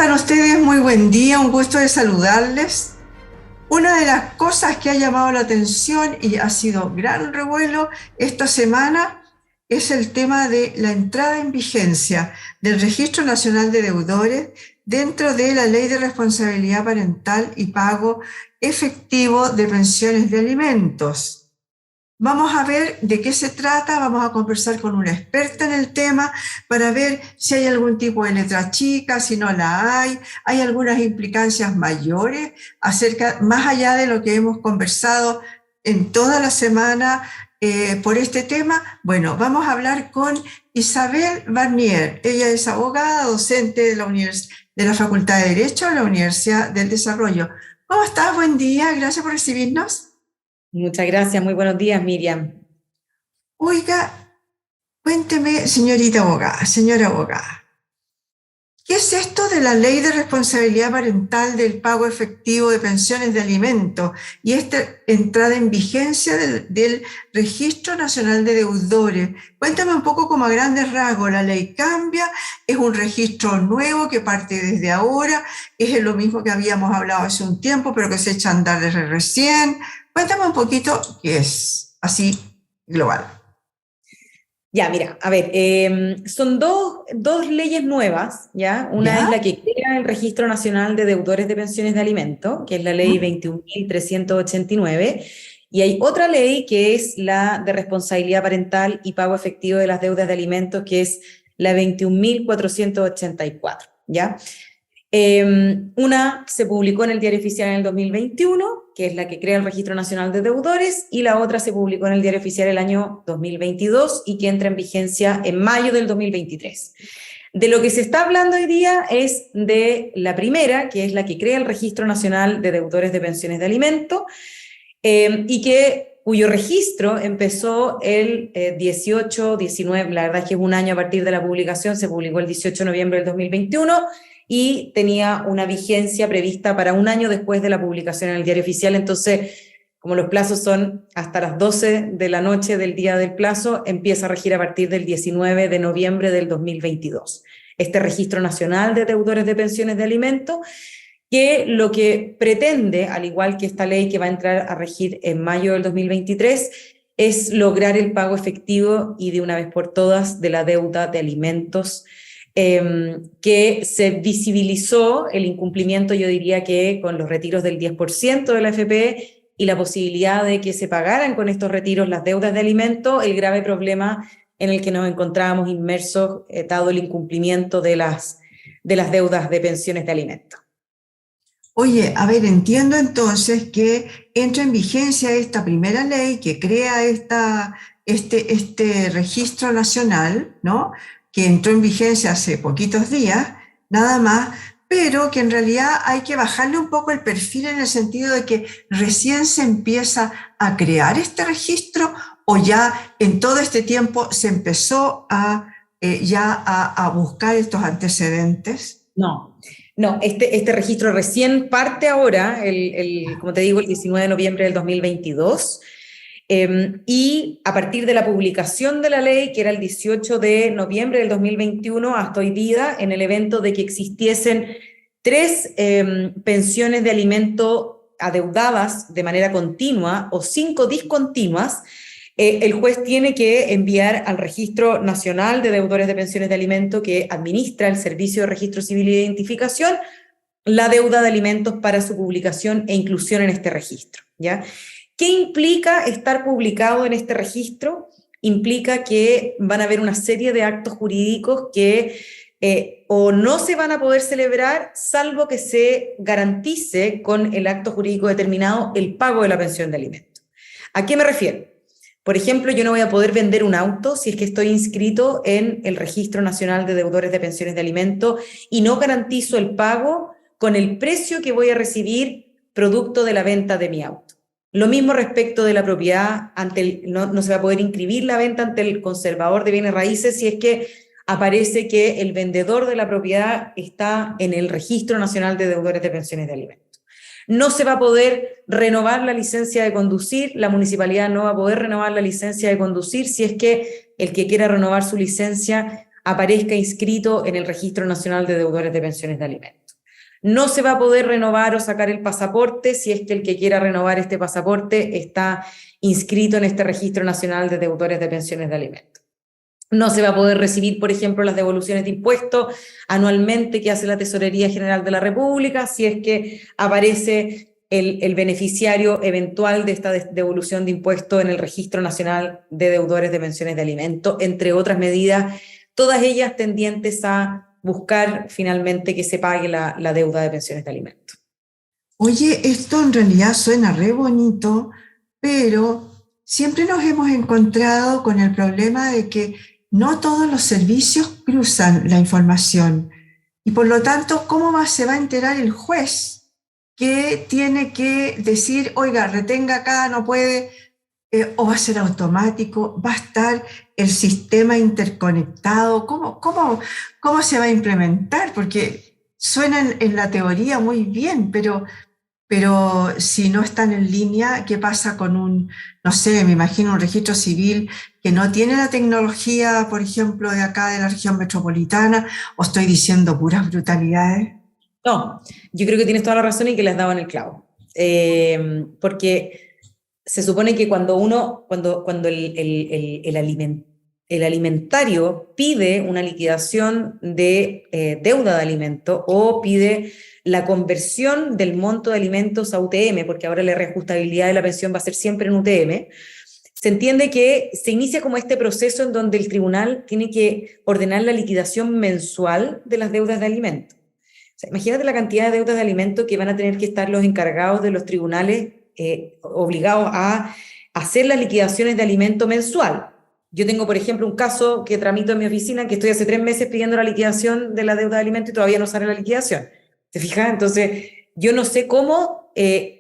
están ustedes? Muy buen día, un gusto de saludarles. Una de las cosas que ha llamado la atención y ha sido gran revuelo esta semana es el tema de la entrada en vigencia del Registro Nacional de Deudores dentro de la Ley de Responsabilidad Parental y Pago Efectivo de Pensiones de Alimentos. Vamos a ver de qué se trata, vamos a conversar con una experta en el tema para ver si hay algún tipo de letra chica, si no la hay algunas implicancias mayores más allá de lo que hemos conversado en toda la semana por este tema. Bueno, vamos a hablar con Isabel Barnier. Ella es abogada, docente de la Facultad de Derecho de la Universidad del Desarrollo. ¿Cómo estás? Buen día, gracias por recibirnos. Muchas gracias, muy buenos días, Miriam. Oiga, cuénteme, señora abogada, ¿qué es esto de la Ley de Responsabilidad Parental del Pago Efectivo de Pensiones de Alimentos y esta entrada en vigencia del Registro Nacional de Deudores? Cuéntame un poco como a grandes rasgos. ¿La ley cambia? ¿Es un registro nuevo que parte desde ahora? ¿Es lo mismo que habíamos hablado hace un tiempo pero que se echa a andar desde recién? Cuéntame un poquito qué es, así global. Ya, mira, a ver, son dos leyes nuevas, ¿ya? Una es la que crea el Registro Nacional de Deudores de Pensiones de Alimentos, que es la ley 21.389, y hay otra ley que es la de responsabilidad parental y pago efectivo de las deudas de alimentos, que es la 21.484, ¿ya? Una se publicó en el Diario Oficial en el 2021, que es la que crea el Registro Nacional de Deudores, y la otra se publicó en el Diario Oficial el año 2022 y que entra en vigencia en mayo del 2023. De lo que se está hablando hoy día es de la primera, que es la que crea el Registro Nacional de Deudores de Pensiones de Alimentos, cuyo registro empezó el 19, la verdad es que es un año a partir de la publicación, se publicó el 18 de noviembre del 2021, y tenía una vigencia prevista para un año después de la publicación en el Diario Oficial. Entonces, como los plazos son hasta las 12 de la noche del día del plazo, empieza a regir a partir del 19 de noviembre del 2022. Este Registro Nacional de Deudores de Pensiones de Alimentos, que lo que pretende, al igual que esta ley que va a entrar a regir en mayo del 2023, es lograr el pago efectivo y de una vez por todas de la deuda de alimentos, que se visibilizó el incumplimiento, yo diría que con los retiros del 10% de la AFP y la posibilidad de que se pagaran con estos retiros las deudas de alimentos, el grave problema en el que nos encontrábamos inmersos, dado el incumplimiento de las deudas de pensiones de alimentos. Oye, a ver, entiendo entonces que entra en vigencia esta primera ley que crea este registro nacional, ¿no? Que entró en vigencia hace poquitos días, nada más, pero que en realidad hay que bajarle un poco el perfil en el sentido de que recién se empieza a crear este registro o ya en todo este tiempo se empezó a buscar estos antecedentes. No, este registro recién parte ahora, como te digo, el 19 de noviembre del 2022, y a partir de la publicación de la ley, que era el 18 de noviembre del 2021, hasta hoy día, en el evento de que existiesen 3 pensiones de alimento adeudadas de manera continua o 5 discontinuas, el juez tiene que enviar al Registro Nacional de Deudores de Pensiones de Alimentos, que administra el Servicio de Registro Civil y de Identificación, la deuda de alimentos para su publicación e inclusión en este registro, ¿ya? ¿Qué implica estar publicado en este registro? Implica que van a haber una serie de actos jurídicos que o no se van a poder celebrar, salvo que se garantice con el acto jurídico determinado el pago de la pensión de alimentos. ¿A qué me refiero? Por ejemplo, yo no voy a poder vender un auto si es que estoy inscrito en el Registro Nacional de Deudores de Pensiones de Alimentos y no garantizo el pago con el precio que voy a recibir producto de la venta de mi auto. Lo mismo respecto de la propiedad, no se va a poder inscribir la venta ante el conservador de bienes raíces si es que aparece que el vendedor de la propiedad está en el Registro Nacional de Deudores de Pensiones de Alimentos. No se va a poder renovar la licencia de conducir, la municipalidad no va a poder renovar la licencia de conducir si es que el que quiera renovar su licencia aparezca inscrito en el Registro Nacional de Deudores de Pensiones de Alimentos. No se va a poder renovar o sacar el pasaporte si es que el que quiera renovar este pasaporte está inscrito en este Registro Nacional de Deudores de Pensiones de Alimentos. No se va a poder recibir, por ejemplo, las devoluciones de impuestos anualmente que hace la Tesorería General de la República si es que aparece el beneficiario eventual de esta devolución de impuestos en el Registro Nacional de Deudores de Pensiones de Alimentos, entre otras medidas, todas ellas tendientes a buscar finalmente que se pague la deuda de pensiones de alimentos. Oye, esto en realidad suena re bonito, pero siempre nos hemos encontrado con el problema de que no todos los servicios cruzan la información y por lo tanto, ¿cómo se va a enterar el juez que tiene que decir, oiga, retenga acá, no puede, o va a ser automático, va a estar el sistema interconectado? ¿Cómo se va a implementar? Porque suena en la teoría muy bien, pero si no están en línea, ¿qué pasa con no sé, me imagino un registro civil que no tiene la tecnología, por ejemplo, de acá de la región metropolitana? ¿O estoy diciendo puras brutalidades? No, yo creo que tienes toda la razón y que le has dado en el clavo. Porque se supone que cuando el alimentario pide una liquidación de deuda de alimento o pide la conversión del monto de alimentos a UTM, porque ahora la reajustabilidad de la pensión va a ser siempre en UTM, se entiende que se inicia como este proceso en donde el tribunal tiene que ordenar la liquidación mensual de las deudas de alimento. O sea, imagínate la cantidad de deudas de alimento que van a tener que estar los encargados de los tribunales obligados a hacer las liquidaciones de alimento mensual. Yo tengo, por ejemplo, un caso que tramito en mi oficina, que estoy hace 3 meses pidiendo la liquidación de la deuda de alimento y todavía no sale la liquidación. ¿Te fijas? Entonces, yo no sé cómo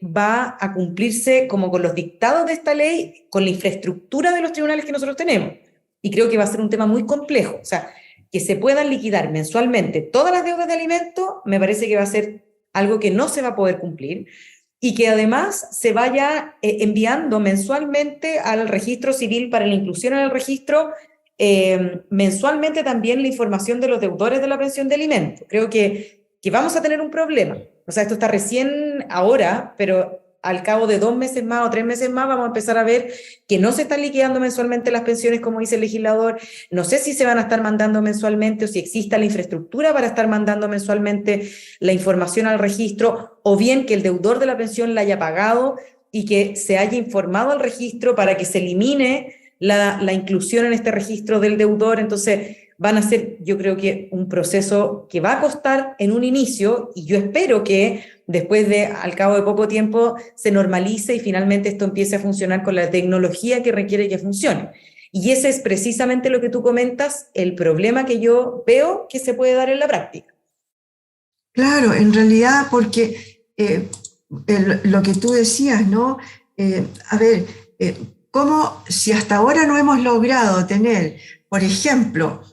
va a cumplirse como con los dictados de esta ley, con la infraestructura de los tribunales que nosotros tenemos. Y creo que va a ser un tema muy complejo. O sea, que se puedan liquidar mensualmente todas las deudas de alimento, me parece que va a ser algo que no se va a poder cumplir y que además se vaya enviando mensualmente al registro civil para la inclusión en el registro, mensualmente también la información de los deudores de la pensión de alimentos. Creo que vamos a tener un problema. O sea, esto está recién ahora, pero al cabo de 2 meses más o 3 meses más vamos a empezar a ver que no se están liquidando mensualmente las pensiones, como dice el legislador. No sé si se van a estar mandando mensualmente o si exista la infraestructura para estar mandando mensualmente la información al registro, o bien que el deudor de la pensión la haya pagado y que se haya informado al registro para que se elimine la inclusión en este registro del deudor. Entonces van a ser, yo creo que un proceso que va a costar en un inicio, y yo espero que después al cabo de poco tiempo se normalice y finalmente esto empiece a funcionar con la tecnología que requiere que funcione. Y ese es precisamente lo que tú comentas, el problema que yo veo que se puede dar en la práctica. Claro, en realidad, porque lo que tú decías, ¿no? A ver, ¿cómo si hasta ahora no hemos logrado tener, por ejemplo,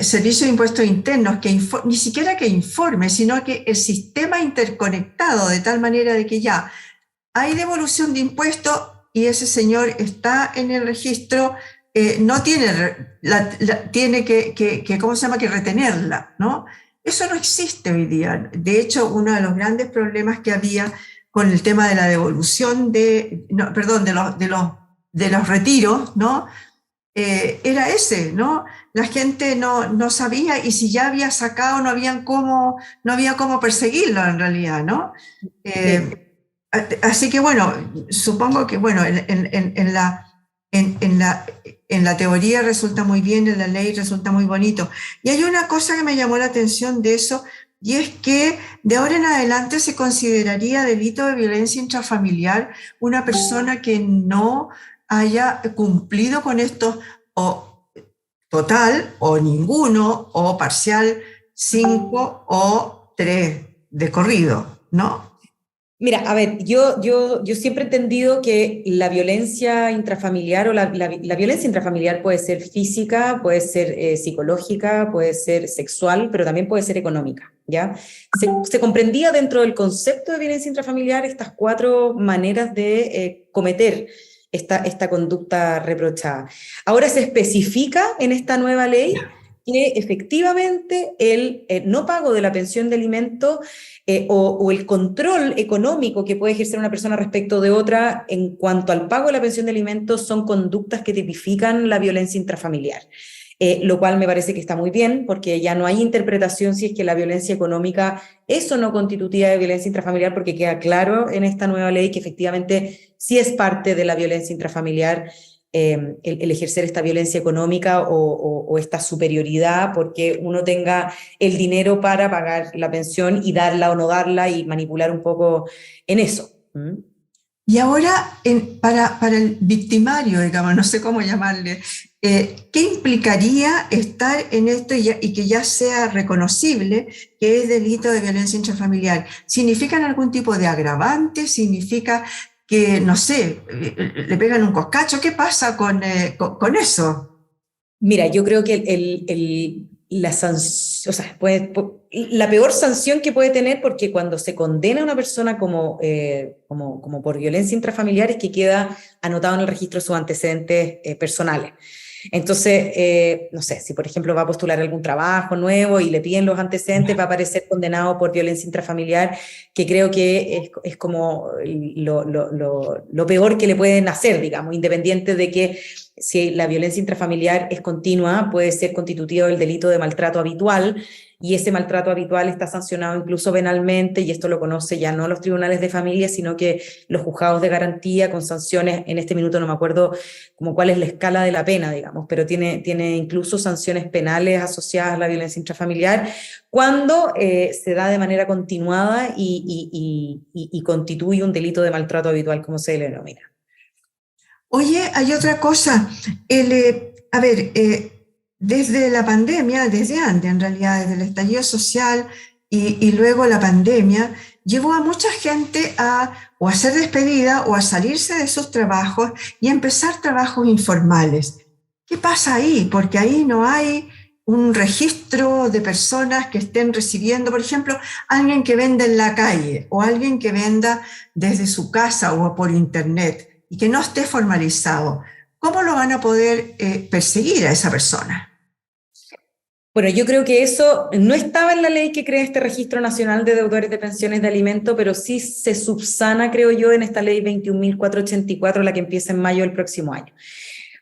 servicio de impuestos internos que ni siquiera que informe, sino que el sistema interconectado de tal manera de que ya hay devolución de impuestos y ese señor está en el registro, no tiene, tiene ¿cómo se llama? Que retenerla, ¿no? Eso no existe hoy día. De hecho, uno de los grandes problemas que había con el tema de la devolución de los retiros, ¿no? Era ese, ¿no? La gente no sabía, y si ya había sacado no había cómo perseguirlo en realidad, ¿no? Así que bueno, supongo que bueno, en la teoría resulta muy bien, en la ley resulta muy bonito. Y hay una cosa que me llamó la atención de eso, y es que de ahora en adelante se consideraría delito de violencia intrafamiliar una persona que no haya cumplido con esto, o total, o ninguno, o parcial, 5 o 3 de corrido, ¿no? Mira, a ver, yo siempre he entendido que la violencia intrafamiliar o la violencia intrafamiliar puede ser física, puede ser psicológica, puede ser sexual, pero también puede ser económica, ¿ya? Se comprendía dentro del concepto de violencia intrafamiliar estas 4 maneras de cometer esta conducta reprochada. Ahora se especifica en esta nueva ley que efectivamente el no pago de la pensión de alimento o el control económico que puede ejercer una persona respecto de otra en cuanto al pago de la pensión de alimentos son conductas que tipifican la violencia intrafamiliar. Lo cual me parece que está muy bien, porque ya no hay interpretación si es que la violencia económica es o no constitutiva de violencia intrafamiliar, porque queda claro en esta nueva ley que efectivamente sí es parte de la violencia intrafamiliar el ejercer esta violencia económica o esta superioridad porque uno tenga el dinero para pagar la pensión y darla o no darla y manipular un poco en eso. ¿Mm? Y ahora, para el victimario, digamos, no sé cómo llamarle, ¿qué implicaría estar en esto y que ya sea reconocible que es delito de violencia intrafamiliar? ¿Significan algún tipo de agravante? ¿Significa que, no sé, le pegan un coscacho? ¿Qué pasa con eso? Mira, yo creo que la sanción, o sea, la peor sanción que puede tener, porque cuando se condena a una persona como por violencia intrafamiliar es que queda anotado en el registro sus antecedentes personales. Entonces, no sé, si por ejemplo va a postular algún trabajo nuevo y le piden los antecedentes, va a aparecer condenado por violencia intrafamiliar, que creo que es como lo peor que le pueden hacer, digamos, independiente de que si la violencia intrafamiliar es continua, puede ser constitutivo del delito de maltrato habitual, y ese maltrato habitual está sancionado incluso penalmente, y esto lo conoce ya no los tribunales de familia, sino que los juzgados de garantía con sanciones, en este minuto no me acuerdo como cuál es la escala de la pena, digamos, pero tiene incluso sanciones penales asociadas a la violencia intrafamiliar cuando se da de manera continuada y constituye un delito de maltrato habitual, como se le denomina. Oye, hay otra cosa. A ver, desde la pandemia, desde antes en realidad, desde el estallido social y luego la pandemia, llevó a mucha gente o a ser despedida o a salirse de sus trabajos y a empezar trabajos informales. ¿Qué pasa ahí? Porque ahí no hay un registro de personas que estén recibiendo, por ejemplo, alguien que venda en la calle o alguien que venda desde su casa o por internet y que no esté formalizado. ¿Cómo lo van a poder perseguir a esa persona? Bueno, yo creo que eso no estaba en la ley que crea este Registro Nacional de Deudores de Pensiones de Alimentos, pero sí se subsana, creo yo, en esta ley 21.484, la que empieza en mayo del próximo año.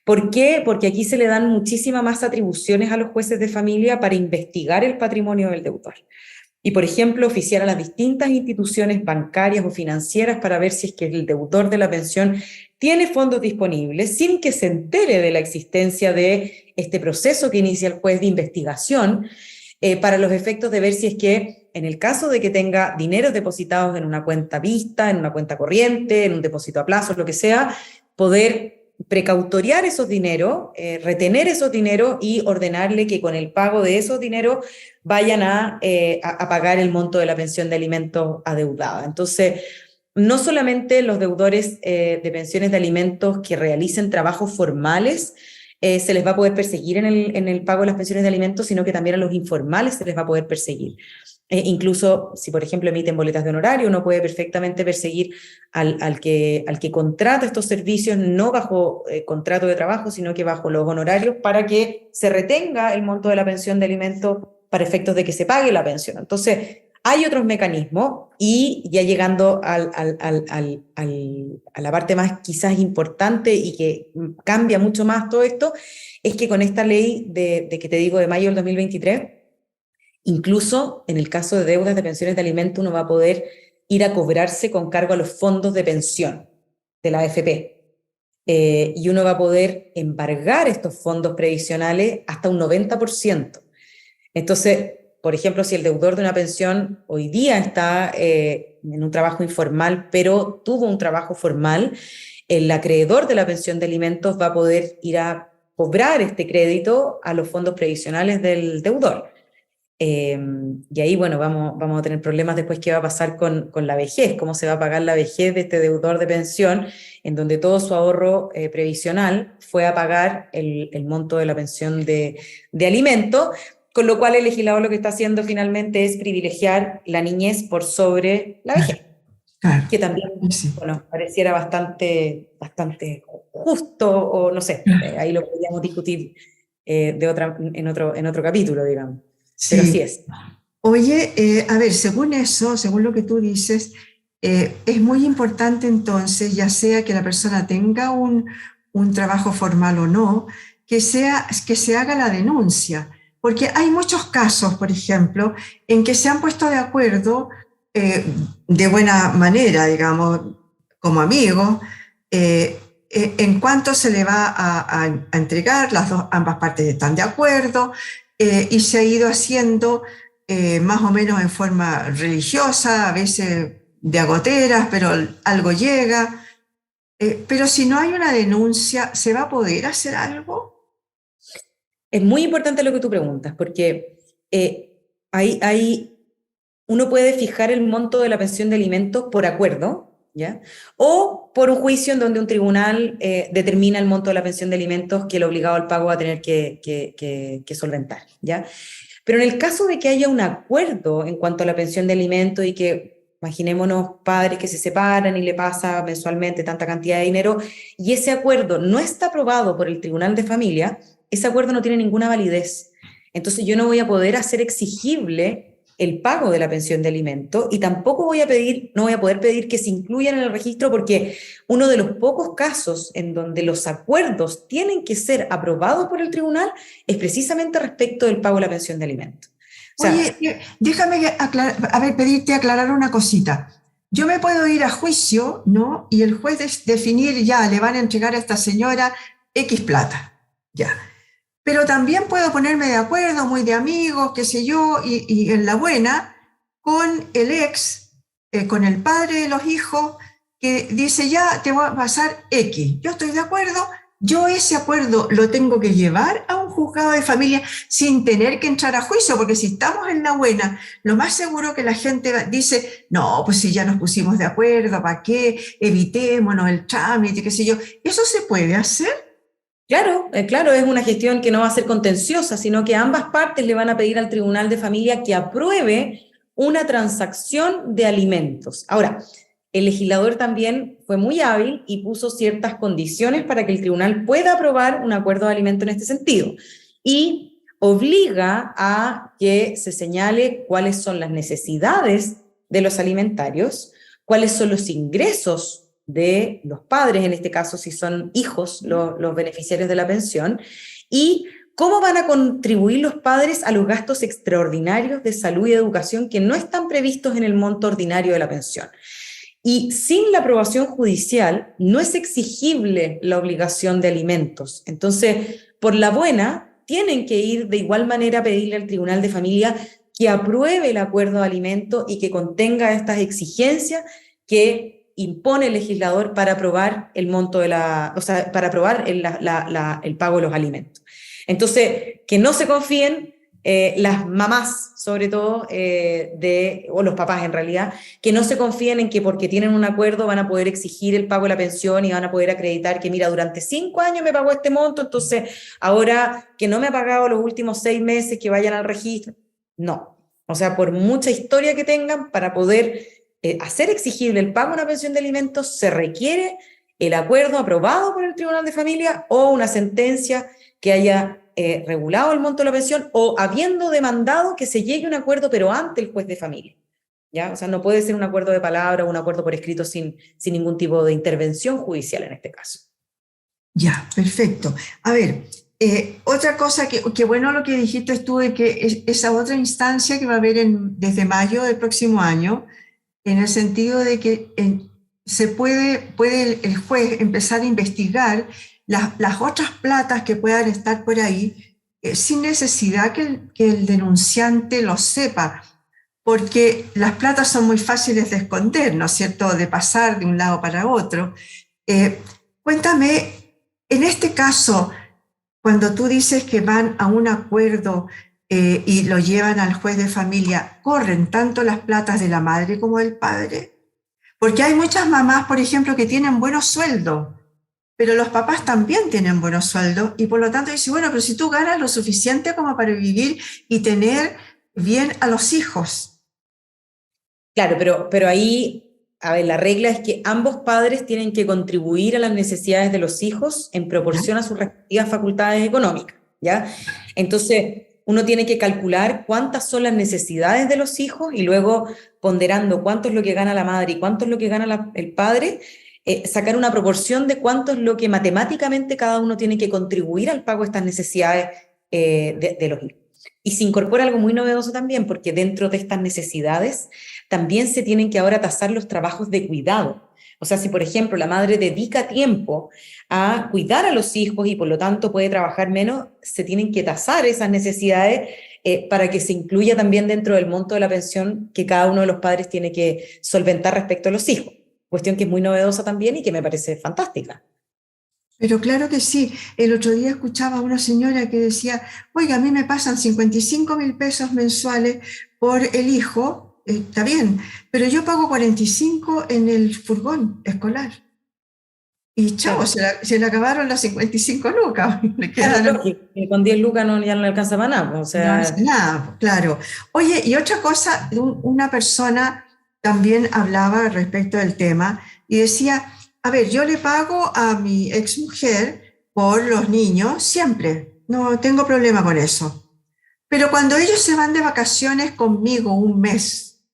¿Por qué? Porque aquí se le dan muchísimas más atribuciones a los jueces de familia para investigar el patrimonio del deudor. Y, por ejemplo, oficiar a las distintas instituciones bancarias o financieras para ver si es que el deudor de la pensión tiene fondos disponibles sin que se entere de la existencia de este proceso que inicia el juez de investigación para los efectos de ver si es que, en el caso de que tenga dineros depositados en una cuenta vista, en una cuenta corriente, en un depósito a plazo, lo que sea, poder precautoriar esos dineros, retener esos dineros y ordenarle que con el pago de esos dineros vayan a pagar el monto de la pensión de alimentos adeudada. Entonces, no solamente los deudores de pensiones de alimentos que realicen trabajos formales se les va a poder perseguir en el pago de las pensiones de alimentos, sino que también a los informales se les va a poder perseguir. Incluso si, por ejemplo, emiten boletas de honorario, uno puede perfectamente perseguir al que contrata estos servicios, no bajo contrato de trabajo, sino que bajo los honorarios, para que se retenga el monto de la pensión de alimentos para efectos de que se pague la pensión. Entonces, hay otros mecanismos, y ya llegando a la parte más quizás importante y que cambia mucho más todo esto, es que con esta ley de que te digo de mayo del 2023, incluso en el caso de deudas de pensiones de alimentos, uno va a poder ir a cobrarse con cargo a los fondos de pensión de la AFP. Y uno va a poder embargar estos fondos previsionales hasta un 90%. Entonces, por ejemplo, si el deudor de una pensión hoy día está en un trabajo informal, pero tuvo un trabajo formal, el acreedor de la pensión de alimentos va a poder ir a cobrar este crédito a los fondos previsionales del deudor. Y ahí, bueno, vamos a tener problemas después. ¿Qué va a pasar con la vejez? ¿Cómo se va a pagar la vejez de este deudor de pensión en donde todo su ahorro previsional fue a pagar el monto de la pensión de alimento? Con lo cual el legislador lo que está haciendo finalmente es privilegiar la niñez por sobre la vejez. Claro, Que también, sí. bueno, pareciera bastante justo, o no sé, ahí lo podríamos discutir en otro capítulo, digamos. Pero así Sí. es. Oye, a ver, según eso, según lo que tú dices, es muy importante entonces, ya sea que la persona tenga un trabajo formal o no, que se haga la denuncia. Porque hay muchos casos, por ejemplo, en que se han puesto de acuerdo eh, de buena manera, digamos, como amigos, en cuánto se le va a entregar, ambas partes están de acuerdo, y se ha ido haciendo más o menos en forma religiosa, a veces de agoteras, pero algo llega. Pero si no hay una denuncia, ¿se va a poder hacer algo? Es muy importante lo que tú preguntas, porque uno puede fijar el monto de la pensión de alimentos por acuerdo, ¿ya? O por un juicio en donde un tribunal determina el monto de la pensión de alimentos que el obligado al pago va a tener que solventar, ¿ya? Pero en el caso de que haya un acuerdo en cuanto a la pensión de alimentos y que, imaginémonos, padres que se separan y le pasa mensualmente tanta cantidad de dinero, y ese acuerdo no está aprobado por el Tribunal de Familia, ese acuerdo no tiene ninguna validez. Entonces yo no voy a poder hacer exigible el pago de la pensión de alimento y tampoco no voy a poder pedir que se incluyan en el registro porque uno de los pocos casos en donde los acuerdos tienen que ser aprobados por el tribunal es precisamente respecto del pago de la pensión de alimento. O sea, Oye, déjame a ver, pedirte aclarar una cosita. Yo me puedo ir a juicio, ¿no? Y el juez definir, ya, le van a entregar a esta señora X plata, ya. Pero también puedo ponerme de acuerdo, muy de amigos, qué sé yo, y en la buena, con el ex, con el padre de los hijos, que dice, ya te voy a pasar X. Yo estoy de acuerdo, yo ese acuerdo lo tengo que llevar a un juzgado de familia sin tener que entrar a juicio, porque si estamos en la buena, lo más seguro que la gente dice, no, pues si ya nos pusimos de acuerdo, ¿para qué? Evitémonos el trámite, qué sé yo. ¿Eso se puede hacer? claro, claro, es una gestión que no va a ser contenciosa, sino que ambas partes le van a pedir al Tribunal de Familia que apruebe una transacción de alimentos. Ahora, el legislador también fue muy hábil y puso ciertas condiciones para que el tribunal pueda aprobar un acuerdo de alimento en este sentido. Y obliga a que se señale cuáles son las necesidades de los alimentarios, cuáles son los ingresos de los padres, en este caso si son hijos los beneficiarios de la pensión, y cómo van a contribuir los padres a los gastos extraordinarios de salud y educación que no están previstos en el monto ordinario de la pensión. Y sin la aprobación judicial no es exigible la obligación de alimentos. Entonces, por la buena, tienen que ir de igual manera a pedirle al Tribunal de Familia que apruebe el acuerdo de alimento y que contenga estas exigencias que impone el legislador para aprobar el monto o sea, para aprobar el pago de los alimentos. Entonces, que no se confíen las mamás, sobre todo, o los papás en realidad, que no se confíen en que porque tienen un acuerdo van a poder exigir el pago de la pensión y van a poder acreditar que, mira, durante 5 años me pagó este monto, entonces ahora que no me ha pagado los últimos 6 meses, que vayan al registro. No. O sea, por mucha historia que tengan, para poder hacer exigible el pago de una pensión de alimentos, se requiere el acuerdo aprobado por el Tribunal de Familia o una sentencia que haya regulado el monto de la pensión o habiendo demandado que se llegue a un acuerdo, pero ante el juez de familia. ¿Ya? O sea, no puede ser un acuerdo de palabra o un acuerdo por escrito sin ningún tipo de intervención judicial en este caso. Ya, perfecto. A ver, otra cosa que bueno lo que dijiste tú de que esa otra instancia que va a haber desde mayo del próximo año, en el sentido de que se puede el juez empezar a investigar las otras platas que puedan estar por ahí sin necesidad que el denunciante lo sepa, porque las platas son muy fáciles de esconder, ¿no es cierto?, de pasar de un lado para otro. Eh, Cuéntame, en este caso, cuando tú dices que van a un acuerdo y lo llevan al juez de familia, ¿corren tanto las platas de la madre como del padre? Porque hay muchas mamás, por ejemplo, que tienen buenos sueldos, pero los papás también tienen buenos sueldos y por lo tanto dicen, bueno, pero si tú ganas lo suficiente como para vivir y tener bien a los hijos. Claro, pero ahí, a ver, la regla es que ambos padres tienen que contribuir a las necesidades de los hijos en ¿Ya? proporción a sus respectivas facultades económicas. ¿ya? Entonces, uno tiene que calcular cuántas son las necesidades de los hijos y luego ponderando cuánto es lo que gana la madre y cuánto es lo que gana el padre, sacar una proporción de cuánto es lo que matemáticamente cada uno tiene que contribuir al pago de estas necesidades de los hijos. Y se incorpora algo muy novedoso también, porque dentro de estas necesidades también se tienen que ahora tasar los trabajos de cuidado. O sea, si por ejemplo la madre dedica tiempo a cuidar a los hijos y por lo tanto puede trabajar menos, se tienen que tasar esas necesidades para que se incluya también dentro del monto de la pensión que cada uno de los padres tiene que solventar respecto a los hijos. Cuestión que es muy novedosa también y que me parece fantástica. Pero claro que sí. El otro día escuchaba a una señora que decía, oiga, a mí me pasan 55.000 pesos mensuales por el hijo, está bien, pero yo pago 45 en el furgón escolar. Y chavo, Claro. se le acabaron las 55 lucas. Le Claro, quedaron, lógico, que con 10 lucas no, ya no le alcanza para nada, pues, o no hace sea, nada, claro. Oye, y otra cosa, una persona también hablaba respecto del tema y decía, a ver, yo le pago a mi exmujer por los niños siempre, no tengo problema con eso. Pero cuando ellos se van de vacaciones conmigo un mes,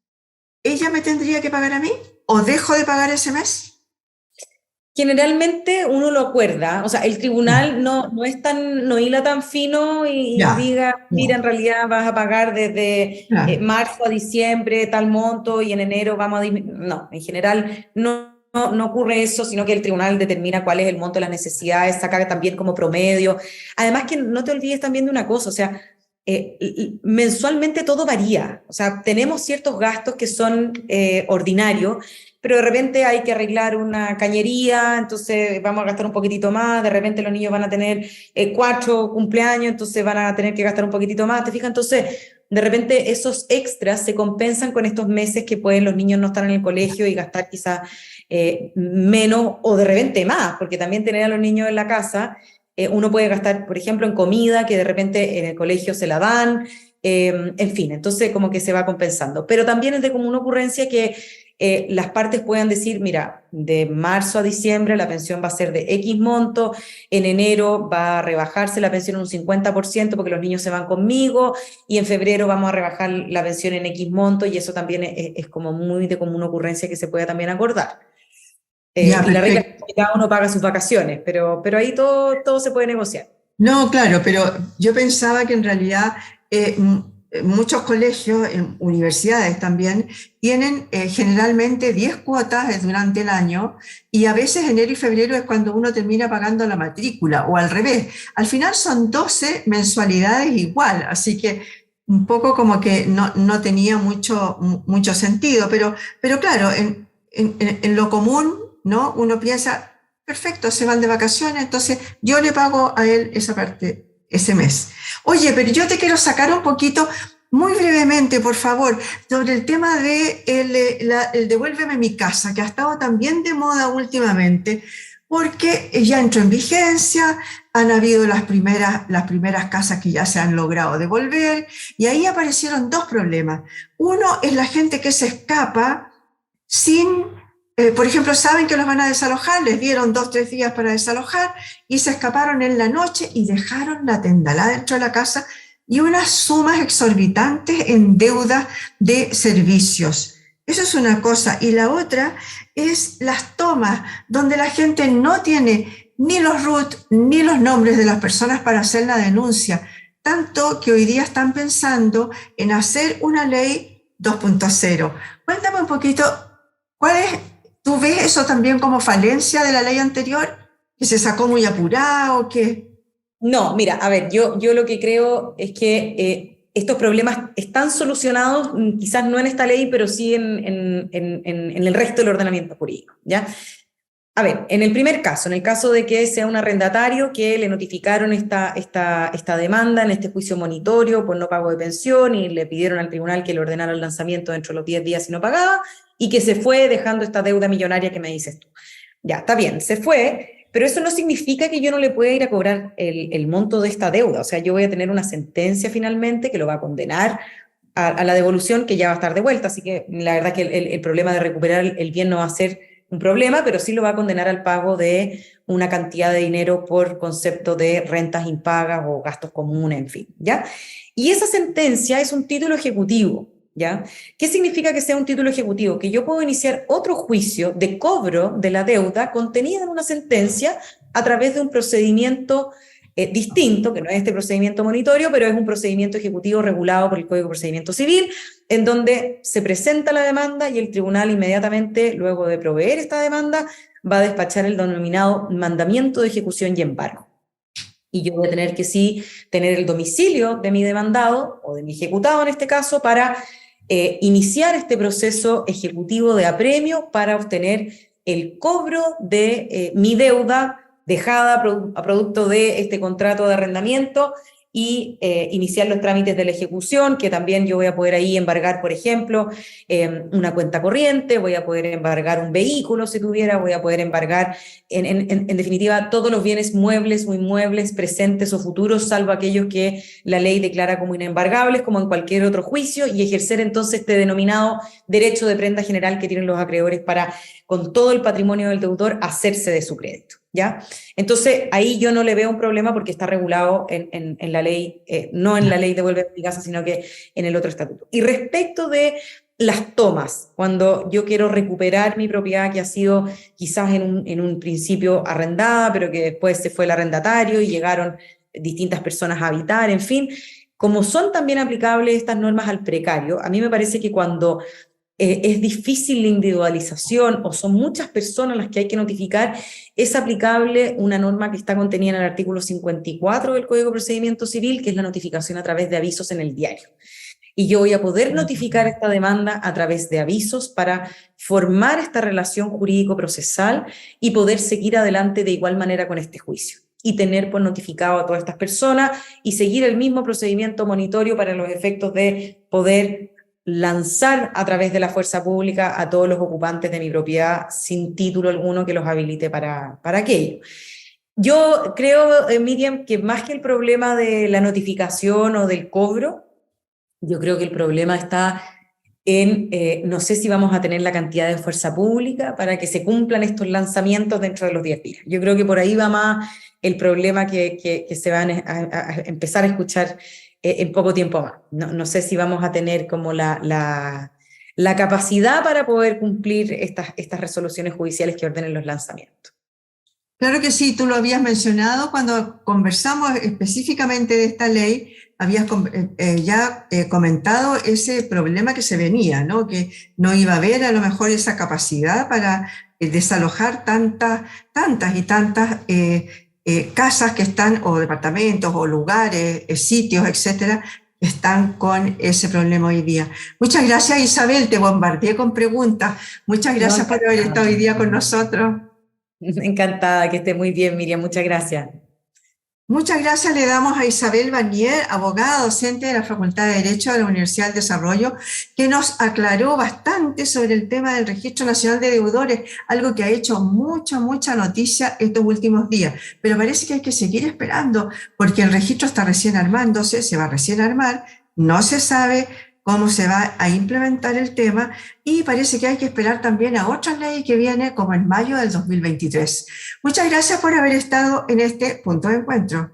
¿ella me tendría que pagar a mí? ¿O dejo de pagar ese mes? generalmente uno lo acuerda, o sea, el Ya, tribunal no es tan, no hila tan fino y ya, diga, mira, no, en realidad vas a pagar desde claro. marzo a diciembre tal monto y en enero vamos a disminuir. No, en general no ocurre eso, sino que el tribunal determina cuál es el monto de las necesidades, saca también como promedio. Además que no te olvides también de una cosa, o sea, mensualmente todo varía, o sea, tenemos ciertos gastos que son ordinarios, pero de repente hay que arreglar una cañería, entonces vamos a gastar un poquitito más, de repente los niños van a tener 4 cumpleaños, entonces van a tener que gastar un poquitito más, ¿te fijas? Entonces, de repente esos extras se compensan con estos meses que pueden los niños no estar en el colegio y gastar quizás menos o de repente más, porque también tener a los niños en la casa, uno puede gastar, por ejemplo, en comida que de repente en el colegio se la dan, en fin, entonces como que se va compensando. Pero también es de común ocurrencia que las partes puedan decir, mira, de marzo a diciembre la pensión va a ser de X monto, en enero va a rebajarse la pensión un 50% porque los niños se van conmigo, y en febrero vamos a rebajar la pensión en X monto, y eso también es como muy de común ocurrencia que se pueda también acordar. Ya, Y la regla perfecto. es que cada uno paga sus vacaciones, pero ahí todo se puede negociar. No, claro, pero yo pensaba que en realidad muchos colegios, universidades también, tienen generalmente 10 cuotas durante el año y a veces enero y febrero es cuando uno termina pagando la matrícula o al revés. Al final son 12 mensualidades igual, así que un poco como que no tenía mucho sentido, pero claro, en lo común, ¿no? Uno piensa, perfecto, se van de vacaciones, entonces yo le pago a él esa parte ese mes. Oye, pero yo te quiero sacar un poquito, muy brevemente, por favor, sobre el tema de el devuélveme mi casa, que ha estado también de moda últimamente, porque ya entró en vigencia, han habido las primeras casas que ya se han logrado devolver, y ahí aparecieron dos problemas. Uno es la gente que se escapa sin, por ejemplo, saben que los van a desalojar, les dieron 2, 3 días para desalojar y se escaparon en la noche y dejaron la tendalada dentro de la casa y unas sumas exorbitantes en deuda de servicios. Eso es una cosa. Y la otra es las tomas, donde la gente no tiene ni los RUT ni los nombres de las personas para hacer la denuncia. Tanto que hoy día están pensando en hacer una ley 2.0. Cuéntame un poquito. ¿Cuál es, tú ves eso también como falencia de la ley anterior, que se sacó muy apurado, que No, mira, a ver, yo lo que creo es que estos problemas están solucionados, quizás no en esta ley, pero sí en el resto del ordenamiento jurídico, ¿ya? A ver, en el primer caso, en el caso de que sea un arrendatario que le notificaron esta demanda en este juicio monitorio por no pago de pensión y le pidieron al tribunal que le ordenara el lanzamiento dentro de los 10 días si no pagaba y que se fue dejando esta deuda millonaria que me dices tú. Ya, está bien, se fue, pero eso no significa que yo no le pueda ir a cobrar el monto de esta deuda. O sea, yo voy a tener una sentencia finalmente que lo va a condenar a la devolución que ya va a estar de vuelta. Así que la verdad que el problema de recuperar el bien un problema, pero sí lo va a condenar al pago de una cantidad de dinero por concepto de rentas impagas o gastos comunes, en fin, ¿ya? Y esa sentencia es un título ejecutivo, ¿ya? ¿Qué significa que sea un título ejecutivo? Que yo puedo iniciar otro juicio de cobro de la deuda contenida en una sentencia a través de un procedimiento distinto, que no es este procedimiento monitorio, pero es un procedimiento ejecutivo regulado por el Código de Procedimiento Civil, en donde se presenta la demanda y el tribunal inmediatamente, luego de proveer esta demanda, va a despachar el denominado mandamiento de ejecución y embargo. Y yo voy a tener que sí tener el domicilio de mi demandado, o de mi ejecutado en este caso, para iniciar este proceso ejecutivo de apremio para obtener el cobro de mi deuda dejada a producto de este contrato de arrendamiento y iniciar los trámites de la ejecución, que también yo voy a poder ahí embargar, por ejemplo, una cuenta corriente, voy a poder embargar un vehículo si tuviera, voy a poder embargar, en definitiva, todos los bienes muebles o inmuebles, presentes o futuros, salvo aquellos que la ley declara como inembargables, como en cualquier otro juicio, y ejercer entonces este denominado derecho de prenda general que tienen los acreedores para, con todo el patrimonio del deudor, hacerse de su crédito, ¿ya? Entonces, ahí yo no le veo un problema porque está regulado en la ley, no en la ley Devuelve mi casa, sino que en el otro estatuto. Y respecto de las tomas, cuando yo quiero recuperar mi propiedad que ha sido quizás en un principio arrendada, pero que después se fue el arrendatario y llegaron distintas personas a habitar, en fin, como son también aplicables estas normas al precario, a mí me parece que cuando es difícil la individualización o son muchas personas las que hay que notificar, es aplicable una norma que está contenida en el artículo 54 del Código de Procedimiento Civil, que es la notificación a través de avisos en el diario. Y yo voy a poder notificar esta demanda a través de avisos para formar esta relación jurídico-procesal y poder seguir adelante de igual manera con este juicio. Y tener por notificado a todas estas personas y seguir el mismo procedimiento monitorio para los efectos de poder lanzar a través de la fuerza pública a todos los ocupantes de mi propiedad sin título alguno que los habilite para aquello. Yo creo, Miriam, que más que el problema de la notificación o del cobro, yo creo que el problema está en, no sé si vamos a tener la cantidad de fuerza pública para que se cumplan estos lanzamientos dentro de los 10 días. Yo creo que por ahí va más el problema que se van a empezar a escuchar en poco tiempo más. No sé si vamos a tener como la capacidad para poder cumplir estas resoluciones judiciales que ordenen los lanzamientos. Claro que sí, tú lo habías mencionado cuando conversamos específicamente de esta ley, habías ya comentado ese problema que se venía, ¿no? Que no iba a haber a lo mejor esa capacidad para desalojar tantas casas que están, o departamentos, o lugares, sitios, etcétera, que están con ese problema hoy día. Muchas gracias, Isabel, te bombardeé con preguntas. Muchas gracias por haber estado hoy día con nosotros. Encantada, que esté muy bien, Miriam, muchas gracias. Muchas gracias le damos a Isabel Barnier, abogada docente de la Facultad de Derecho de la Universidad del Desarrollo, que nos aclaró bastante sobre el tema del Registro Nacional de Deudores, algo que ha hecho mucha noticia estos últimos días. Pero parece que hay que seguir esperando, porque el registro está recién armándose, se va recién a armar, no se sabe cómo se va a implementar el tema, y parece que hay que esperar también a otra ley que viene como en mayo del 2023. Muchas gracias por haber estado en este punto de encuentro.